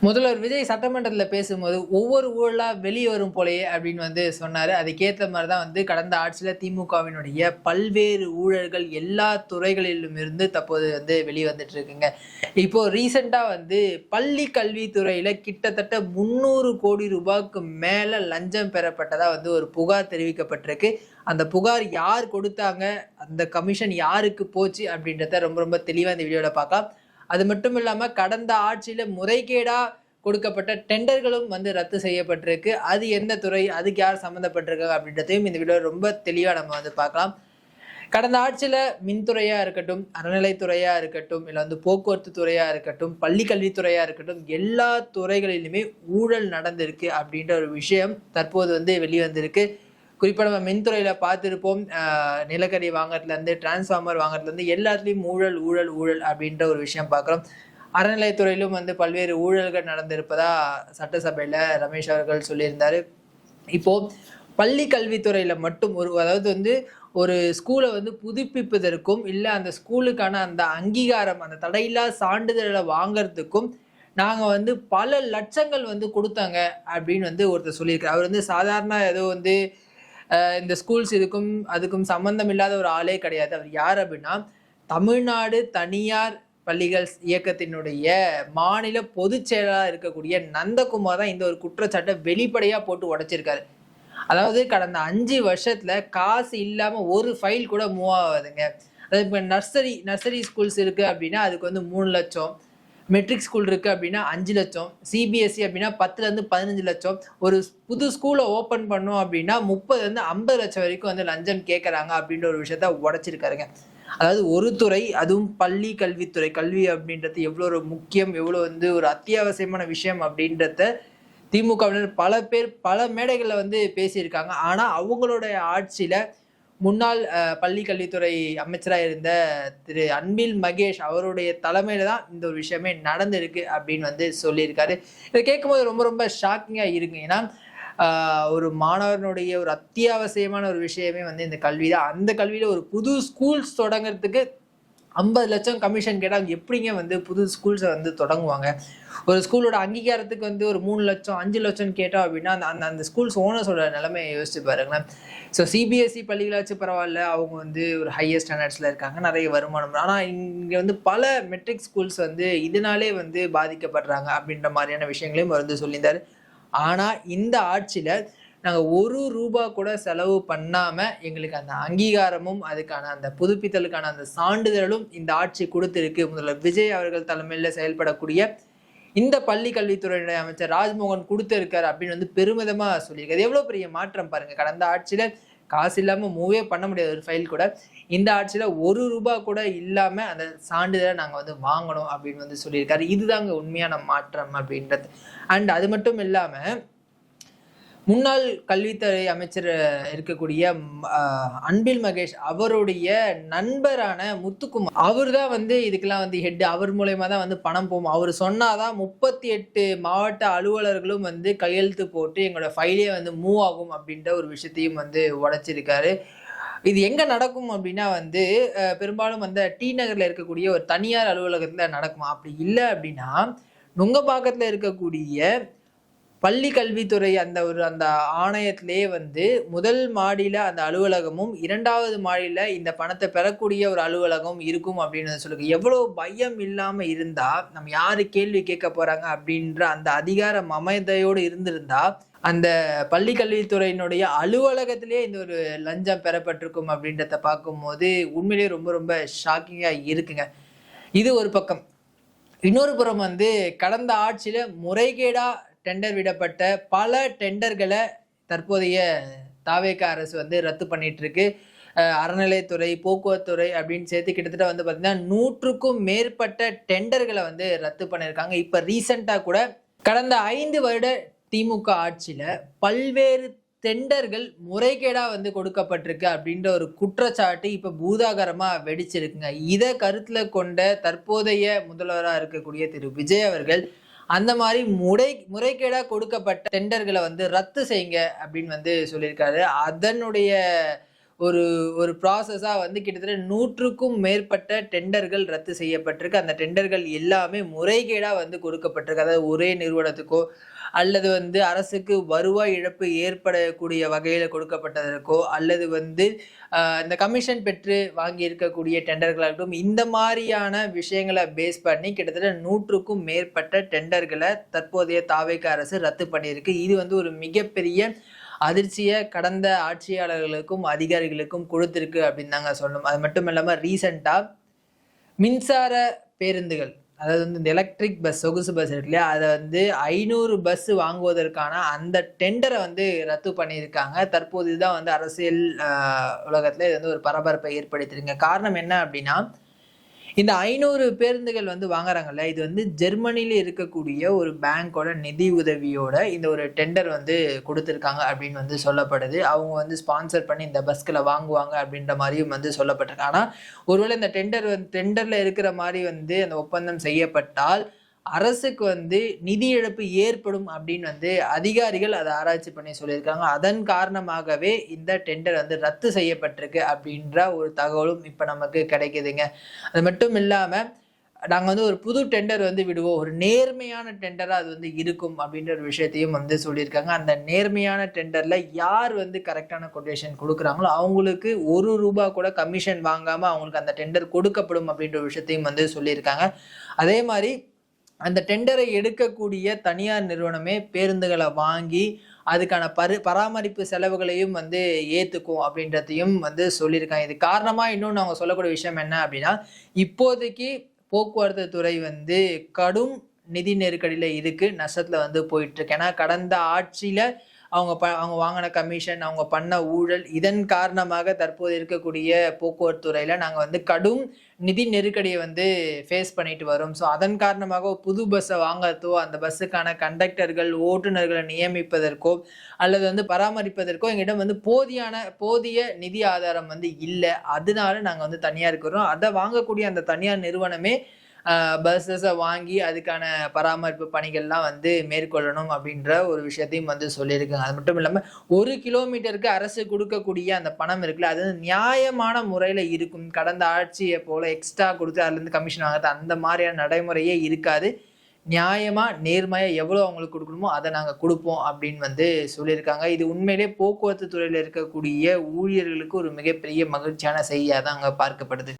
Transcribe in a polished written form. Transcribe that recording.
முதல்வர் விஜய் சட்டமன்றத்தில் பேசும்போது ஒவ்வொரு ஊழலா வெளியே வரும் போலயே அப்படின்னு சொன்னாரு. அதுக்கேற்ற மாதிரி தான் கடந்த ஆட்சியில் திமுகவினுடைய பல்வேறு ஊழல்கள் எல்லா துறைகளிலும் இருந்து தற்போது வெளியே வந்துட்டு இருக்குங்க. இப்போ ரீசெண்டா பள்ளி கல்வித்துறையில கிட்டத்தட்ட 300 கோடி ரூபாய்க்கு மேல லஞ்சம் பெறப்பட்டதா ஒரு புகார் தெரிவிக்கப்பட்டிருக்கு. அந்த புகார் யார் கொடுத்தாங்க, அந்த கமிஷன் யாருக்கு போச்சு அப்படின்றத ரொம்ப ரொம்ப தெளிவா இந்த வீடியோல பார்க்கலாம். அது மட்டும் இல்லாம கடந்த ஆட்சியில முறைகேடா கொடுக்கப்பட்ட டெண்டர்களும் ரத்து செய்யப்பட்டிருக்கு. அது எந்த துறை, அதுக்கு யார் சம்மந்தப்பட்டிருக்காங்க அப்படின்றதையும் இந்த வீடியோ ரொம்ப தெளிவா நம்ம பார்க்கலாம். கடந்த ஆட்சியில மின்துறையா இருக்கட்டும், அறநிலைத்துறையா இருக்கட்டும், இல்ல போக்குவரத்து துறையா இருக்கட்டும், பள்ளி கல்வித்துறையா இருக்கட்டும், எல்லா துறைகளிலுமே ஊழல் நடந்திருக்கு அப்படின்ற ஒரு விஷயம் தற்போது வெளிவந்திருக்கு. குறிப்பா நம்ம மின்துறையில பார்த்திருப்போம். நிலக்கரி வாங்கறதுல இருந்து டிரான்ஸ்ஃபார்மர் வாங்கறதுல இருந்து எல்லாத்துலயும் ஊழல் ஊழல் ஊழல் அப்படின்ற ஒரு விஷயம் பார்க்கிறோம். அறநிலையத்துறையிலும் பல்வேறு ஊழல்கள் நடந்திருப்பதா சட்டசபையில ரமேஷ் அவர்கள் சொல்லியிருந்தாரு. இப்போ பள்ளி கல்வித்துறையில மட்டும் அதாவது ஒரு ஸ்கூலை புதுப்பிப்பதற்கும் இல்ல அந்த ஸ்கூலுக்கான அந்த அங்கீகாரம், அந்த தடையில்லா சான்றிதழை வாங்கறதுக்கும் நாங்க பல லட்சங்கள் கொடுத்தாங்க அப்படின்னு ஒருத்தர் சொல்லியிருக்காரு. அவர் சாதாரண ஏதோ இந்த ஸ்கூல்ஸ் அதுக்கும் சம்பந்தம் இல்லாத ஒரு ஆளே கிடையாது. அவர் யார் அப்படின்னா, தமிழ்நாடு தனியார் பள்ளிகள் இயக்கத்தினுடைய மாநில பொதுச் செயலாளர் இருக்கக்கூடிய நந்தகுமார் தான் இந்த ஒரு குற்றச்சாட்டை வெளிப்படையா போட்டு உடைச்சிருக்காரு. அதாவது கடந்த 5 வருஷத்துல காசு இல்லாம ஒரு ஃபைல் கூட மூவ் ஆகாதுங்க. அதாவது இப்ப நர்சரி ஸ்கூல்ஸ் இருக்கு அப்படின்னா அதுக்கு 3 லட்சம், மெட்ரிக் ஸ்கூல் இருக்கு அப்படின்னா 5 லட்சம், சிபிஎஸ்சி அப்படின்னா 10ல-இருந்து 15 லட்சம், ஒரு புது ஸ்கூலை ஓபன் பண்ணோம் அப்படின்னா 30ல-இருந்து 50 லட்சம் வரைக்கும் லஞ்சம் கேட்கறாங்க அப்படின்ற ஒரு விஷயத்த உடைச்சிருக்காருங்க. அதாவது ஒரு துறை, அதுவும் பள்ளி கல்வித்துறை, கல்வி அப்படின்றது எவ்வளவு ஒரு முக்கியம், எவ்வளவு ஒரு அத்தியாவசியமான விஷயம் அப்படின்றத திமுகவினர் பல பேர் பல மேடைகள்ல பேசியிருக்காங்க. ஆனா அவங்களுடைய ஆட்சியில முன்னாள் பள்ளி கல்வித்துறை அமைச்சராக இருந்த திரு அன்பில் மகேஷ் அவருடைய தலைமையில தான் இந்த ஒரு விஷயமே நடந்திருக்கு அப்படின்னு சொல்லியிருக்காரு. இதை கேட்கும்போது ரொம்ப ரொம்ப ஷாக்கிங்கா இருக்கு. ஏன்னா ஒரு மாணவனுடைய ஒரு அத்தியாவசியமான ஒரு விஷயமே இந்த கல்வி தான். அந்த கல்வியில ஒரு புது ஸ்கூல்ஸ் தொடங்குறதுக்கு 50 லட்சம் கமிஷன் கேட்டால் அவங்க எப்படிங்க புது ஸ்கூல்ஸை தொடங்குவாங்க? ஒரு ஸ்கூலோட அங்கீகாரத்துக்கு ஒரு 3 லட்சம் 5 லட்சம் கேட்டோம் அப்படின்னா அந்த அந்த ஸ்கூல்ஸ் ஓனர்ஸோட நிலைமையை யோசிச்சு பாருங்களேன். ஸோ சிபிஎஸ்சி பள்ளிகளாச்சும் பரவாயில்ல, அவங்க ஒரு ஹையர் ஸ்டாண்டர்ட்ஸில் இருக்காங்க, நிறைய வருமானம். ஆனால் இங்கே பல மெட்ரிக் ஸ்கூல்ஸ் இதனாலே பாதிக்கப்படுறாங்க அப்படின்ற மாதிரியான விஷயங்களையும் சொல்லியிருந்தாரு. ஆனால் இந்த ஆட்சியில் நாங்கள் 1 ரூபா கூட செலவு பண்ணாமல் எங்களுக்கு அந்த அங்கீகாரமும் அதுக்கான அந்த புதுப்பித்தலுக்கான அந்த சான்றிதழும் இந்த ஆட்சி கொடுத்திருக்கு. முதல்வர் விஜய் அவர்கள் தலைமையில் செயல்படக்கூடிய இந்த பள்ளி கல்வித்துறையினுடைய அமைச்சர் ராஜ்மோகன் கொடுத்திருக்காரு அப்படின்னு பெருமிதமா சொல்லியிருக்காரு. எவ்வளோ பெரிய மாற்றம் பாருங்க. கடந்த ஆட்சியில காசு இல்லாமல் மூவே பண்ண முடியாத ஒரு ஃபைல் கூட இந்த ஆட்சியில 1 ரூபா கூட இல்லாம அந்த சான்றிதழை நாங்க வாங்கணும் அப்படின்னு சொல்லியிருக்காரு. இதுதாங்க உண்மையான மாற்றம் அப்படின்றது. அண்ட் அது மட்டும் இல்லாம முன்னாள் கல்வித்துறை அமைச்சர் இருக்கக்கூடிய அன்பில் மகேஷ் அவருடைய நண்பரான முத்துக்குமார் அவர் தான் இதுக்கெல்லாம் ஹெட். அவர் மூலயமா தான் பணம் போகும். அவர் சொன்னாதான் 38 மாவட்ட அலுவலர்களும் கையெழுத்து போட்டு எங்களோட ஃபைலே மூவ் ஆகும் அப்படின்ற ஒரு விஷயத்தையும் உடைச்சிருக்காரு. இது எங்க நடக்கும் அப்படின்னா பெரும்பாலும் டி நகர்ல இருக்கக்கூடிய ஒரு தனியார் அலுவலகத்துல நடக்குமா? அப்படி இல்லை அப்படின்னா நுங்கம்பாக்கத்துல இருக்கக்கூடிய பள்ளி கல்வித்துறை அந்த ஆணையத்திலே முதல் மாடியில அந்த அலுவலகமும் 2வது மாடியில இந்த பணத்தை பெறக்கூடிய ஒரு அலுவலகம் இருக்கும் அப்படின்னு சொல்லுங்க. எவ்வளவு பயம் இல்லாம இருந்தா நம்ம யாரு கேள்வி கேட்க போறாங்க அப்படின்ற அந்த அதிகார மமதையோடு இருந்திருந்தா அந்த பள்ளி கல்வித்துறையினுடைய அலுவலகத்திலே இந்த ஒரு லஞ்சம் பெறப்பட்டிருக்கும் அப்படின்றத பார்க்கும்போது உண்மையிலேயே ரொம்ப ரொம்ப ஷாக்கிங்கா இருக்குங்க. இது ஒரு பக்கம். இன்னொரு புறம் கடந்த ஆட்சியில முறைகேடா டெண்டர் விடப்பட்ட பல டெண்டர்களை தற்போதைய தாவேக அரசு ரத்து பண்ணிட்டு இருக்கு. அறநிலையத்துறை, போக்குவரத்துறை அப்படின்னு சேர்த்து கிட்டத்தட்ட பார்த்தீங்கன்னா 100க்கும் மேற்பட்ட டெண்டர்களை ரத்து பண்ணியிருக்காங்க. இப்ப ரீசெண்டா கூட கடந்த 5 வருட திமுக ஆட்சியில பல்வேறு டெண்டர்கள் முறைகேடா கொடுக்கப்பட்டிருக்கு அப்படின்ற ஒரு குற்றச்சாட்டு இப்ப பூதாகரமா வெடிச்சிருக்குங்க. இதை கருத்துல கொண்ட தற்போதைய முதல்வராக இருக்கக்கூடிய திரு விஜய் அவர்கள் அந்த மாதிரி முறைகேடா கொடுக்கப்பட்ட டெண்டர்களை ரத்து செய்யுங்க அப்படின்னு சொல்லியிருக்காரு. அதனுடைய ஒரு ஒரு ப்ராசஸா வந்து கிட்டத்தட்ட 100க்கும் மேற்பட்ட டெண்டர்கள் ரத்து செய்யப்பட்டிருக்கு. அந்த டெண்டர்கள் எல்லாமே முறைகேடா வந்து கொடுக்கப்பட்டிருக்கு. அதாவது ஒரே நிறுவனத்துக்கோ அல்லது வந்து அரசுக்கு வருவாய் இழப்பு ஏற்படக்கூடிய வகையில கொடுக்கப்பட்டதற்கோ அல்லது வந்து இந்த கமிஷன் பெற்று வாங்கி இருக்கக்கூடிய டெண்டர்களாகட்டும், இந்த மாதிரியான விஷயங்களை பேஸ் பண்ணி கிட்டத்தட்ட 100க்கும் மேற்பட்ட டெண்டர்களை தற்போதைய தாவேக அரசு ரத்து பண்ணியிருக்கு. இது வந்து ஒரு மிகப்பெரிய அதிர்ச்சியை கடந்த ஆட்சியாளர்களுக்கும் அதிகாரிகளுக்கும் கொடுத்திருக்கு அப்படின்னு தாங்க சொல்லணும். அது மட்டும் இல்லாம ரீசெண்டா மின்சார பேருந்துகள், அதாவது வந்து இந்த எலக்ட்ரிக் பஸ், சொகுசு பஸ் இருக்கு இல்லையா, அதை வந்து 500 பஸ் வாங்குவதற்கான அந்த டெண்டரை வந்து ரத்து பண்ணியிருக்காங்க. தற்போது இதுதான் வந்து அரசியல் உலகத்துல இது வந்து ஒரு பரபரப்பை ஏற்படுத்திருங்க. காரணம் என்ன அப்படின்னா, இந்த 500 பேருந்துகள் வந்து வாங்குறாங்கல்ல, இது வந்து ஜெர்மனியில இருக்கக்கூடிய ஒரு பேங்கோட நிதி உதவியோட இந்த ஒரு டெண்டர் வந்து கொடுத்துருக்காங்க அப்படின்னு வந்து சொல்லப்படுது. அவங்க வந்து ஸ்பான்சர் பண்ணி இந்த பஸ்களை வாங்குவாங்க அப்படின்ற மாதிரியும் வந்து சொல்லப்பட்டிருக்கு. ஆனா ஒருவேளை இந்த டெண்டர்ல இருக்கிற மாதிரி வந்து அந்த ஒப்பந்தம் செய்யப்பட்டால் அரசுக்கு வந்து நிதி இழப்பு ஏற்படும் அப்படின்னு வந்து அதிகாரிகள் அதை ஆராய்ச்சி பண்ணி சொல்லியிருக்காங்க. அதன் காரணமாகவே இந்த டெண்டர் வந்து ரத்து செய்யப்பட்டிருக்கு அப்படின்ற ஒரு தகவலும் இப்ப நமக்கு கிடைக்குதுங்க. அது மட்டும் இல்லாம நாங்க வந்து ஒரு புது டெண்டர் வந்து விடுவோம், ஒரு நேர்மையான டெண்டரா அது வந்து இருக்கும் அப்படின்ற ஒரு விஷயத்தையும் வந்து சொல்லியிருக்காங்க. அந்த நேர்மையான டெண்டர்ல யார் வந்து கரெக்டான கொட்டேஷன் கொடுக்குறாங்களோ அவங்களுக்கு ₹1 கூட கமிஷன் வாங்காம அவங்களுக்கு அந்த டெண்டர் கொடுக்கப்படும் அப்படின்ற விஷயத்தையும் வந்து சொல்லியிருக்காங்க. அதே மாதிரி அந்த டெண்டரை எடுக்கக்கூடிய தனியார் நிறுவனமே பேருந்துகளை வாங்கி அதுக்கான பராமரிப்பு செலவுகளையும் வந்து ஏத்துக்கும் அப்படின்றதையும் வந்து சொல்லியிருக்காங்க. இது காரணமா இன்னொன்று அவங்க சொல்லக்கூடிய விஷயம் என்ன அப்படின்னா, இப்போதைக்கு போக்குவரத்து துறை வந்து கடும் நிதி நெருக்கடியில இருக்கு, நஷ்டத்துல வந்து போயிட்டு இருக்கு. ஏன்னா கடந்த ஆட்சியில அவங்க வாங்கின கமிஷன், அவங்க பண்ண ஊழல், இதன் காரணமாக தற்போது இருக்கக்கூடிய போக்குவரத்து துறையில நாங்க வந்து கடும் நிதி நெருக்கடியை வந்து ஃபேஸ் பண்ணிட்டு வரோம். ஸோ அதன் காரணமாக புது பஸ்ஸை வாங்கறதோ, அந்த பஸ்ஸுக்கான கண்டக்டர்கள், ஓட்டுநர்களை நியமிப்பதற்கோ அல்லது வந்து பராமரிப்பதற்கோ எங்கிட்ட வந்து போதிய நிதி ஆதாரம் வந்து இல்லை. அதனால நாங்க வந்து தனியாருக்கு வரோம். அதை வாங்கக்கூடிய அந்த தனியார் நிறுவனமே பஸ்ஸஸை வாங்கி அதுக்கான பராமரிப்பு பணிகள்லாம் வந்து மேற்கொள்ளணும் அப்படின்ற ஒரு விஷயத்தையும் வந்து சொல்லியிருக்காங்க. அது மட்டும் இல்லாமல் 1 கிலோமீட்டருக்கு அரசு கொடுக்கக்கூடிய அந்த பணம் இருக்குல்ல, அது நியாயமான முறையில் இருக்கும். கடந்த ஆட்சியை போல எக்ஸ்ட்ரா கொடுத்து அதுலேருந்து கமிஷன் வாங்குறது அந்த மாதிரியான நடைமுறையே இருக்காது. நியாயமா நேர்மையா எவ்வளோ அவங்களுக்கு கொடுக்கணுமோ அதை நாங்கள் கொடுப்போம் அப்படின்னு வந்து சொல்லியிருக்காங்க. இது உண்மையிலே போக்குவரத்து துறையில் இருக்கக்கூடிய ஊழியர்களுக்கு ஒரு மிகப்பெரிய மகிழ்ச்சியான செய்தியாக தான் அங்கே பார்க்கப்படுது.